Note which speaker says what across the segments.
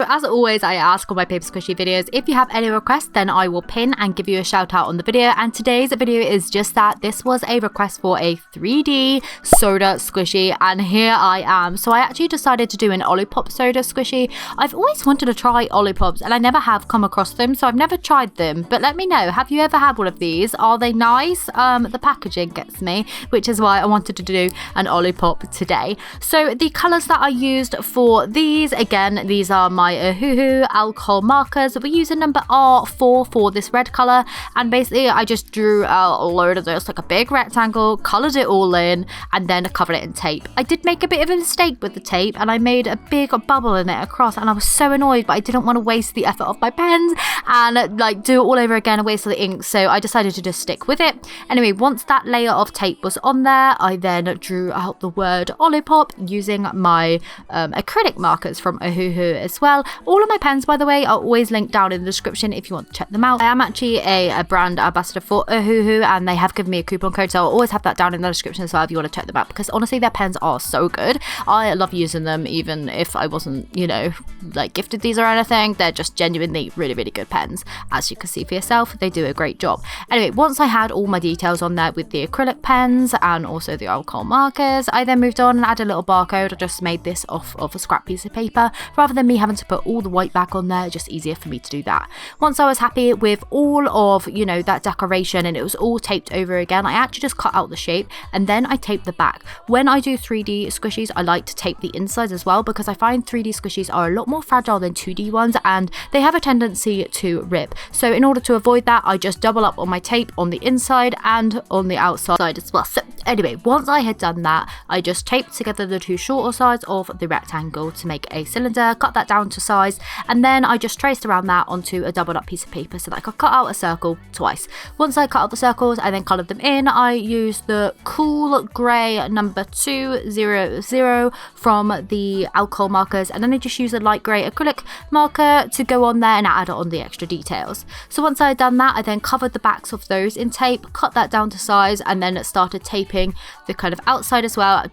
Speaker 1: as always, I ask all my paper squishy videos, if you have any requests, then I will pin and give you a shout out on the video. And today's video is just that. This was a request for a 3D soda squishy, and here I am. So I actually decided to do an OliPop soda squishy. I've always wanted to try OliPops and I never have come across them, so I've never tried them. But let me know, have you ever had one of these? Are they nice? The packaging gets me, which is why I wanted to do an OliPop today. So the colours that I used for these, again, these are my Ohuhu alcohol markers. We're using number R4 for this red colour, and basically I just drew a load of this, like a big rectangle, coloured it all in, and then covered it in tape. I did make a bit of a mistake with the tape, and I made a big bubble in it across, and I was so annoyed, but I didn't want to waste the effort of my pens and like do it all over again and waste all the ink, so I decided to just stick with it. Anyway, once that layer of tape was on there, I then drew out the word OliPop using my acrylic markers from Ohuhu as well. All of my pens, by the way, are always linked down in the description if you want to check them out. I am actually a brand ambassador for Ohuhu, and they have given me a coupon code, so I'll always have that down in the description as well if you want to check them out, because honestly their pens are so good. I love using them even if I wasn't, you know, like gifted these or anything. They're just genuinely really, really good pens. As you can see for yourself, they do a great job. Anyway, once I had all my details on there with the acrylic pens and also the alcohol markers, I then moved on and added a little barcode. I just made this off of a scrap piece of paper rather than me having to put all the white back on there. Just easier for me to do that. Once I was happy with all of, you know, that decoration and it was all taped over again, I actually just cut out the shape and then I taped the back. When I do 3D squishies, I like to tape the insides as well, because I find 3D squishies are a lot more fragile than 2D ones and they have a tendency to rip. So in order to avoid that, I just double up on my tape on the inside and on the outside as well. So anyway, once I had done that, I just taped together the two shorter sides of the rectangle to make a cylinder, cut that down to size, and then I just traced around that onto a doubled up piece of paper so that I could cut out a circle twice. Once I cut out the circles, I then coloured them in. I used the cool grey number 200 from the alcohol markers, and then I just used a light grey acrylic marker to go on there and add on the extra details. So once I had done that, I then covered the backs of those in tape, cut that down to size, and then started taping the kind of outside as well,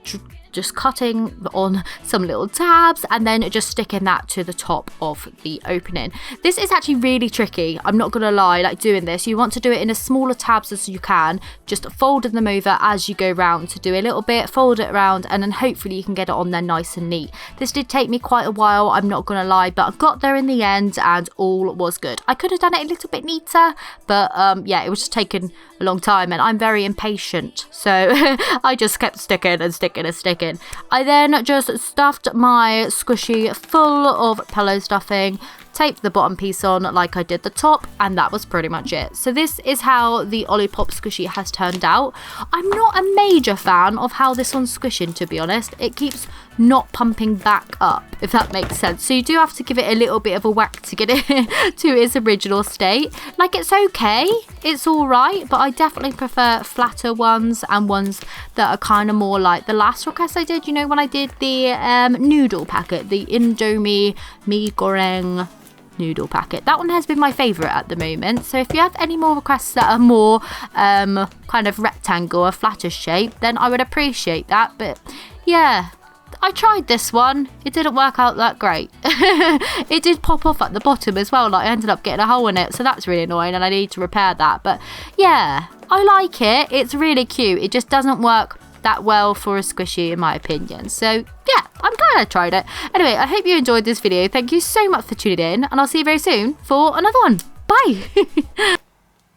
Speaker 1: just cutting on some little tabs and then just sticking that to the top of the opening. This is actually really tricky, I'm not gonna lie, like doing this. You want to do it in as smaller tabs as you can, just folding them over as you go round to do a little bit, fold it around, and then hopefully you can get it on there nice and neat. This did take me quite a while, I'm not gonna lie, but I got there in the end and all was good. I could have done it a little bit neater, but yeah, it was just taking a long time and I'm very impatient, so I just kept sticking and sticking and sticking. I then just stuffed my squishy full of pillow stuffing, taped the bottom piece on like I did the top, and that was pretty much it. So this is how the OliPop squishy has turned out. I'm not a major fan of how this one's squishing, to be honest. It keeps not pumping back up, if that makes sense. So you do have to give it a little bit of a whack to get it to its original state. Like, it's okay, it's all right, but I definitely prefer flatter ones and ones that are kind of more like the last request I did, you know, when I did the noodle packet, the Indomie mee goreng noodle packet. That one has been my favourite at the moment. So if you have any more requests that are more kind of rectangle or flatter shape, then I would appreciate that. But yeah, I tried this one, it didn't work out that great. It did pop off at the bottom as well, like I ended up getting a hole in it, so that's really annoying and I need to repair that. But yeah, I like it, it's really cute. It just doesn't work that well for a squishy in my opinion. So yeah, I'm glad I tried it. Anyway, I hope you enjoyed this video. Thank you so much for tuning in, and I'll see you very soon for another one. Bye.